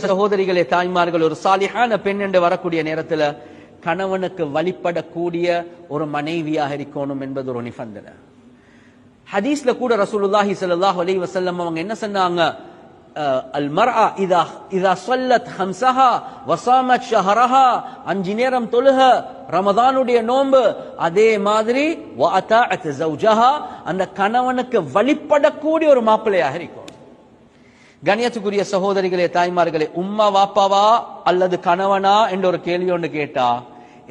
சகோதரிகளே, தாய்மார்கள், ஒரு சாலிஹான பெண் என்று வரக்கூடிய நேரத்தில் கணவனுக்கு வழிபடக்கூடிய ஒரு மனைவியாக இருக்கணும் என்பது ஒரு நிபந்தனை. ஹதீஸ்ல கூட ரசூலுல்லாஹி ஸல்லல்லாஹு அலைஹி வஸல்லம் அவங்க என்ன சொன்னாங்க? அல் மர்அ இதா ஸல்லத் ஹம்ஸஹா வ ஸாமத் ஷஹரஹா, 5 நேரம் தொழுக, ரமதானுடைய நோன்பு, அதே மாதிரி வ அதாஅத் ஜௌஜஹா, அந்த கணவனுக்கு வழிபடக்கூடிய ஒரு மாப்பிள்ளையாக இருக்கும். கண்ணியத்துக்குரிய சகோதரிகளே, தாய்மார்களே, உம்மா வாப்பாவா அல்லது கணவனா என்ற ஒரு கேள்வி ஒன்று கேட்டா,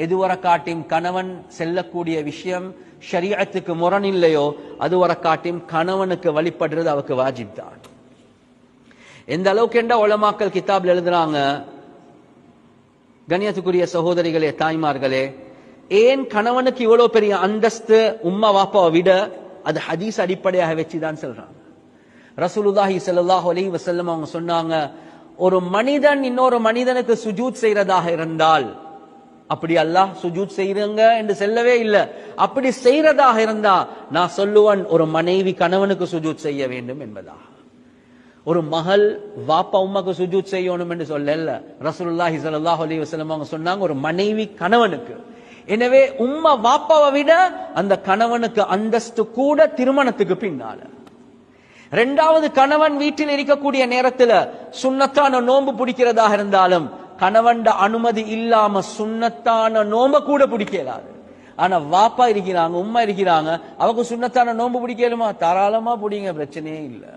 எதுவரை காட்டியும் கணவன் செல்லக்கூடிய விஷயம் ஷரீஅத்துக்கு முரண் இல்லையோ அதுவரை காட்டியும் கணவனுக்கு வழிபடுறது அவருக்கு வாஜிப் தான். எந்த அளவுக்கு என்ற உலமாக்கள் கிதாப்ல எழுதுறாங்க. கண்ணியத்துக்குரிய சகோதரிகளே, தாய்மார்களே, ஏன் கணவனுக்கு இவ்வளவு பெரிய அந்தஸ்து உம்மா வாப்பாவை விட, அது ஹதீஸ் அடிப்படையாக வச்சுதான் சொல்றாங்க. ரசூலுல்லாஹி ஸல்லல்லாஹு அலைஹி வஸல்லம் அவங்க சொன்னாங்க, ஒரு மனிதன் இன்னொரு மனிதனுக்கு சுஜூத் செய்யறதாக இருந்தால், அப்படி அல்லாஹ் சுஜூத் செய்யுங்க என்று சொல்லவே இல்லை, அப்படி செய்யறதாக இருந்தா நான் சொல்லுவன் ஒரு மனைவி கணவனுக்கு சுஜூத் செய்ய வேண்டும் என்பதாக. ஒரு மகள் வாப்பா உம்மாக்கு சுஜூத் செய்யணும் என்று சொல்லல. ரசூலுல்லாஹி ஸல்லல்லாஹு அலைஹி வஸல்லம் அவங்க சொன்னாங்க ஒரு மனைவி கணவனுக்கு. எனவே உம்மா வாப்பாவை விட அந்த கணவனுக்கு அந்தஸ்து கூட திருமணத்துக்கு பின்னால. இரண்டாவது, கணவன் வீட்டில் இருக்கக்கூடிய நேரத்தில் சுன்னத்தான நோன்பு பிடிக்கிறதாக இருந்தாலும் கணவன் அனுமதி இல்லாம சுன்னத்தான நோம்ப கூட பிடிக்கலாது. ஆனா வாப்பா இருக்கிறாங்க, உம்மா இருக்கிறாங்க, அவங்க சுன்னத்தான நோன்பு பிடிக்கலுமா? தாராளமா பிடிங்க, பிரச்சனையே இல்லை.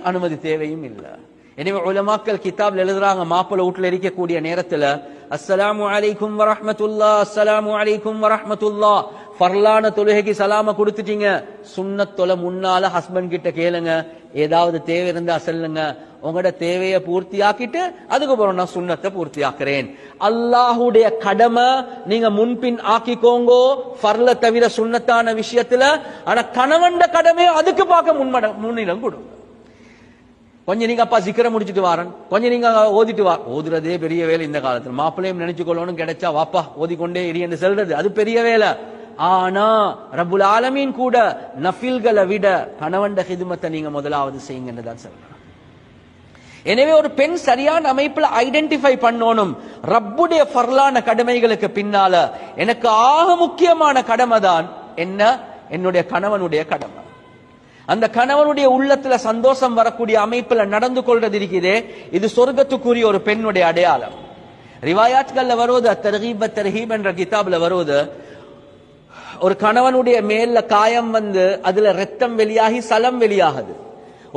அனுமதி தேவையும் இல்லை. எனவே உலமாக்கள் கிதாப்ல எழுதுறாங்க, மாப்பிள்ளை வீட்டுல இருக்கக்கூடிய நேரத்துல அஸ்ஸலாமு அலைக்கும் வரஹ்மத்துல்லாஹ், அஸ்ஸலாமு அலைக்கும் வரஹ்மத்துல்லாஹ், ஃபர்லான தொழுகைக்கு சலாம கொடுத்துட்டீங்க, சுன்னத் தொலை முன்னால ஹஸ்பண்ட் கிட்ட கேளுங்க, ஏதாவது தேவை இருந்தா சொல்லுங்க, உங்களோட தேவையை பூர்த்தியாக்கிட்டு அதுக்கப்புறம் நான் சுன்னத்தை பூர்த்தியாக்குறேன். அல்லாஹுடைய கடமை நீங்க முன்பின் ஆக்கிக்கோங்கோ ஃபர்ல தவிர சுன்னத்தான விஷயத்துல. ஆனா கணவன் கடமையை அதுக்கு பார்க்க முன்னிடம் கொடுங்க. கொஞ்சம் நீங்க அப்பா சிக்கர முடிச்சுட்டு வாரன், கொஞ்சம் நீங்க ஓதிட்டு வா. ஓதுறதே பெரிய வேலை இந்த காலத்துல. மாப்பிள்ளையும் நினைச்சுக்கொள்ளணும், கிடைச்சா வாப்பா ஓதிக்கொண்டே இரு என்று சொல்றது அது பெரிய வேலை. ஆனா ரப்புல் ஆலமீன் கூட நஃபில்களை விட கணவன் ஹிதுமத்தை நீங்க முதலாவது செய்யுங்கன்னு தான் சொல்றாங்க. எனவே ஒரு பெண் சரியான அமைப்புல ஐடென்டிஃபை பண்ணணும், ரப்புடைய ஃபர்லான கடமைகளுக்கு பின்னால எனக்கு ஆக முக்கியமான கடமை தான் என்ன? என்னுடைய கணவனுடைய கடமை. அந்த கணவனுடைய உள்ளத்துல சந்தோஷம் வரக்கூடிய அமைப்புல நடந்து கொள்றது இருக்குதே, இது சொர்க்கத்துக்குரிய ஒரு பெண்ணுடைய அடையாளம். ரிவாயாத்கள்ல வருவது, தர்கீப் தர்ஹீப் என்ற கிதாப்ல வருவது, ஒரு கணவனுடைய மேல காயம் வந்து அதுல ரத்தம் வெளியாகி சலம் வெளியாகுது.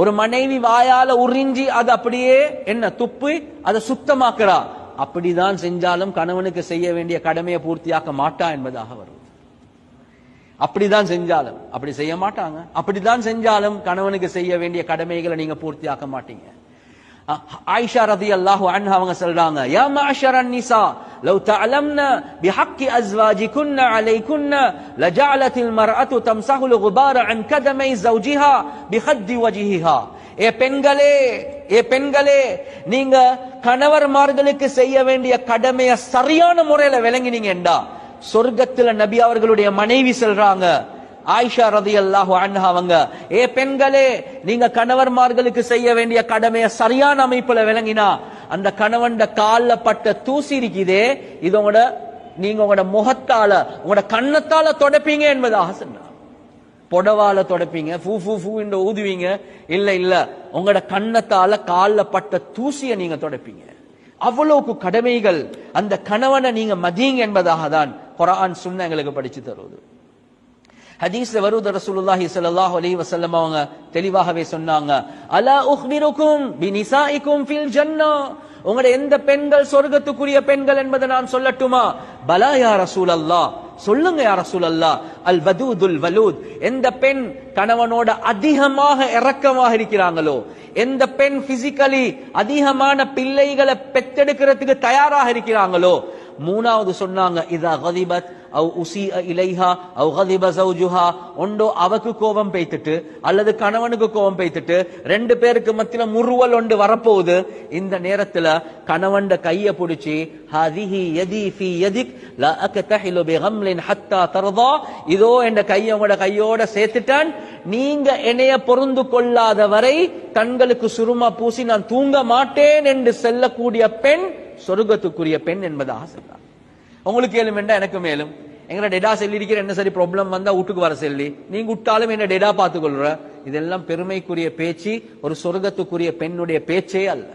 ஒரு மனைவி வாயால உறிஞ்சி அது அப்படியே என்ன துப்பி அதை சுத்தமாக்குறா. அப்படிதான் செஞ்சாலும் கணவனுக்கு செய்ய வேண்டிய கடமையை பூர்த்தியாக்க மாட்டா என்பதாக வருது. அப்படிதான் செஞ்சாலும், அப்படி செய்ய மாட்டாங்க. அப்படிதான் செஞ்சாலும் கணவனுக்கு செய்ய வேண்டிய கடமைகளை நீங்க பூர்த்தியாக்க மாட்டீங்க. ஆயிஷா ரலியல்லாஹு அன்ஹா அவங்க சொல்றாங்க, யா மஅஷரன் நிசா லவ் தஅலம்னா பிஹக்கி அஸ்வாஜிகுன்ன அலைகுன்ன லஜஅலத்தில் மர்அத்து தம்ஸஹுல் குபார அன் கதமை ஜௌஜிஹா பிஹத்தி வஜ்ஹிஹா. ஏ பெண்களே, நீங்க கணவர்மார்களுக்கு செய்ய வேண்டிய கடமையை சரியான முறையில விளங்கினீங்கடா, சொர்க்கத்துல நபி அவர்களுடைய மனைவி சொல்றாங்க, ஆயிஷா ரலியல்லாஹு அன்ஹா அவங்க, ஏ பெண்களே, நீங்க கணவர்மார்களுக்கு செய்ய வேண்டிய கடமையை சரியான அமைப்புல விளங்கினா அந்த கணவன் கால்ல பட்ட தூசி இருக்குதே, இதோட நீங்க உங்களோட முகத்தால உங்களோட கண்ணத்தால தொடப்பீங்க என்பதாக சொன்னார். புடவால தொடப்பீங்க, ஃபூ ஃபூ ஃபூ என்று ஊதுவீங்க, இல்ல உங்களோட கண்ணத்தால கால்ல பட்ட தூசியை நீங்க தொடப்பீங்க. அவ்வளவுக்கு கடமைகள். அந்த கணவனை நீங்க மதிங்க என்பதாக தான் குர்ஆன் சுன்னா எங்களுக்கு படிச்சு தருவது. ஹதீஸ்ல வருது, ரசூலுல்லாஹி ஸல்லல்லாஹு அலைஹி வஸல்லம் அவங்க தெளிவாகவே சொன்னாங்க, அலா உக்பிருக்கும் பினிசாஇக்கும் ஃபில் ஜன்னah, உங்களுடைய எந்த பெண்கள் சொர்க்கத்துக்குரிய பெண்கள் என்பதை நான் சொல்லட்டுமா? பலா யா ரசூலல்லாஹ், சொல்லுங்க யா ரசூலல்லாஹ். அல் வதூதுல் வலூத், எந்த பெண் கணவனோட அதிகமாக இரக்கமாக இருக்கிறாங்களோ, எந்த பெண் பிசிக்கலி அதிகமான பிள்ளைகளை பெற்றெடுக்கிறதுக்கு தயாராக இருக்கிறாங்களோ. மூணாவது சொன்னாங்க, இதா கதிபத் அவ் உஸீஅ இலைஹா அவ் கதிப ஸௌஜுஹா, ஒண்டோ அவக்கு கோபம் பெய்த்துட்டு அல்லது கணவனுக்கு கோபம் பெய்த்துட்டு ரெண்டு பேருக்கு மத்தியில முறுவல் ஒன்று வரப்போகுது. இந்த நேரத்துல கணவன்ட கைய பிடிச்சி ஹதிஹி யதி ஃபீ யதிக் லா அக்தஹிலு பிகம்லின் ஹத்தா தர்தா, இதோ என்ற கையை உங்களோட கையோட சேர்த்துட்டான், நீங்க என்னைய பொருந்து கொள்ளாத வரை கண்களுக்கு சுருமா பூசி நான் தூங்க மாட்டேன் என்று செல்லக்கூடிய பெண் சொர்க்கத்துக்குரிய பெண் என்பதாக சொல்றார். உங்களுக்கு ஏழும் என்றா எனக்கு மேலும் எங்கட டெடா செல்லி இருக்கிற என்ன சரி ப்ராப்ளம் வந்தா வீட்டுக்கு வர சொல்லி நீங்க விட்டாலும் என்ன டெடா பார்த்துக் கொள்ற, இதெல்லாம் பெருமைக்குரிய பேச்சு, ஒரு சொர்க்கத்துக்குரிய பெண்ணுடைய பேச்சே அல்ல.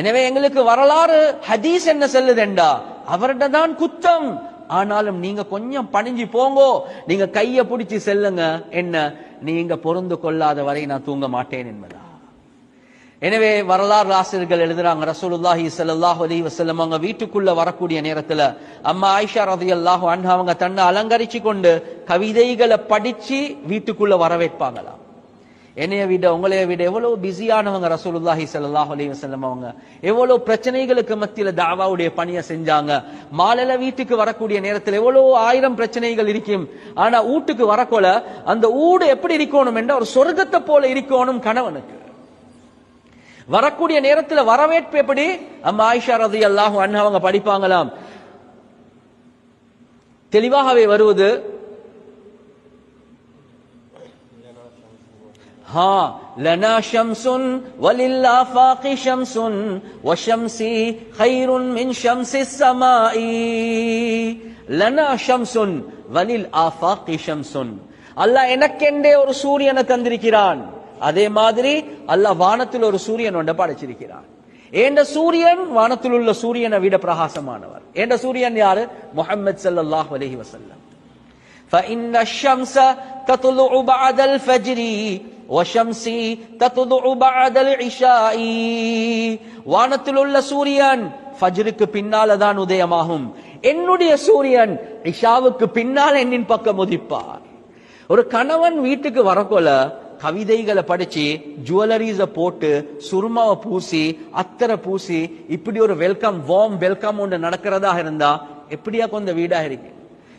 எனவே எங்களுக்கு வரலாறு ஹதீஸ் என்ன சொல்லுதெண்டா அவர்கிட்ட தான் குத்தம், ஆனாலும் நீங்க கொஞ்சம் பணிஞ்சு போங்கோ, நீங்க கைய பிடிச்சி செல்லுங்க, என்ன நீங்க பொருந்து கொள்ளாத வரை நான் தூங்க மாட்டேன் என்பதா. எனவே வரலாறு ஆசிரியர்கள் எழுதுறாங்க, ரசூலுல்லாஹி ஸல்லல்லாஹு அலைஹி வஸல்லம் அவங்க வீட்டுக்குள்ள வரக்கூடிய நேரத்துல அம்மா ஆயிஷா ரலியல்லாஹு அன்ஹா அவங்க தன்னை அலங்கரிச்சு கொண்டு கவிதைகளை படிச்சு வீட்டுக்குள்ள வரவேற்பாங்களாம். என்னைய விட உங்களைய விட எவ்வளவு பிஸியானவங்க ரசூலுல்லாஹி ஸல்லல்லாஹு அலைஹி வஸல்லம் அவங்க, எவ்வளவு பிரச்சனைகளுக்கு மத்தியில தாவாவுடைய பணியை செஞ்சாங்க. மாலையில வீட்டுக்கு வரக்கூடிய நேரத்தில் எவ்வளவு 1000 பிரச்சனைகள் இருக்கும், ஆனா வீட்டுக்கு வரக்கொல அந்த ஊடு எப்படி இருக்கணும் என்ற ஒரு சொர்க்கத்தை போல இருக்கணும் கணவனுக்கு. வரக்கூடிய நேரத்தில் வரவேற்பு எப்படி? அம்மா ஆயிஷா ரலியல்லாஹு அன்ஹா அவங்க படிப்பாங்களாம், தெளிவாகவே வருவது, லனா ஷம்சுன் வலில் ஆஃபாகி ஷம்சுன் வஷம்சி கைருன் மின் ஷம்ஸிஸ் ஸமாஇ. லனா ஷம்சுன் வலில் ஆஃபாகி ஷம்சுன், அல்லாஹ் எனக்கென்றே ஒரு சூரியனை தந்திருக்கிறான், அதே மாதிரி அல்லாஹ் வானத்தில் ஒரு சூரியன் ஒன்றை படைச்சிருக்கிறான். ஏண்ட சூரியன் வானத்தில் உள்ள சூரியனை விட பிரகாசமானவர். ஏண்ட சூரியன் யாரு? முஹம்மது ஸல்லல்லாஹு அலைஹி வஸல்லம். فإن الشمس تطلع بعد الفجر وشمسي تطلع بعد العشاء. வானத்தில் உள்ள சூரியன் ஃபஜ்ருக்கு பின்னால தான் உதயமாகும், என்னுடைய சூரியன் இஷாவுக்கு பின்னால் என்னின் பக்கம் உதிப்பார். ஒரு கணவன் வீட்டுக்கு வரக்கொல கவிதைகளை படிச்சு ஜுவல்லரிஸ போட்டு சுருமாவை பூசி அத்தரை பூசி இப்படி ஒரு வெல்கம் வார்ம் வெல்கம் ஒன்று நடக்கிறதா இருந்தா எப்படியா கொஞ்சம் வீடாக இருக்கு.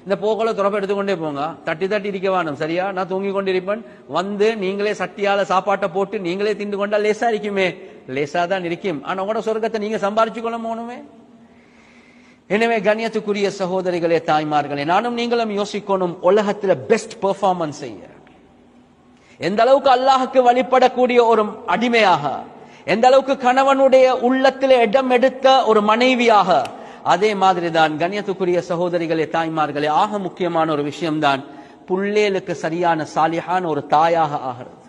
இந்த போகல துறப்ப எடுத்துக்கொண்டே போங்க, தட்டி தட்டி இருக்க வேணும், சரியா? நான் தூங்கி கொண்டிருப்பேன், வந்து நீங்களே சட்டியால சாப்பாட்டை போட்டு நீங்களே திண்டு கொண்டா லேசா இருக்குமே, லேசா தான் இருக்கும், ஆனா உங்களோட சொர்க்கத்தை நீங்க சம்பாரிச்சு கொள்ள போகணுமே. எனவே கண்ணியத்துக்குரிய சகோதரிகளே, தாய்மார்களே, நானும் நீங்களும் யோசிக்கணும், உலகத்துல பெஸ்ட் பெர்ஃபார்மன்ஸ் செய்ய எந்த அளவுக்கு அல்லாஹுக்கு வழிபடக்கூடிய ஒரு அடிமையாக, எந்த அளவுக்கு கணவனுடைய உள்ளத்திலே இடம் எடுத்த ஒரு மனைவியாக, அதே மாதிரிதான் கண்ணியத்துக்குரிய சகோதரிகளே, தாய்மார்களே, ஆக முக்கியமான ஒரு விஷயம்தான் புள்ளேலுக்கு சரியான சாலிஹான ஒரு தாயாக ஆகிறது.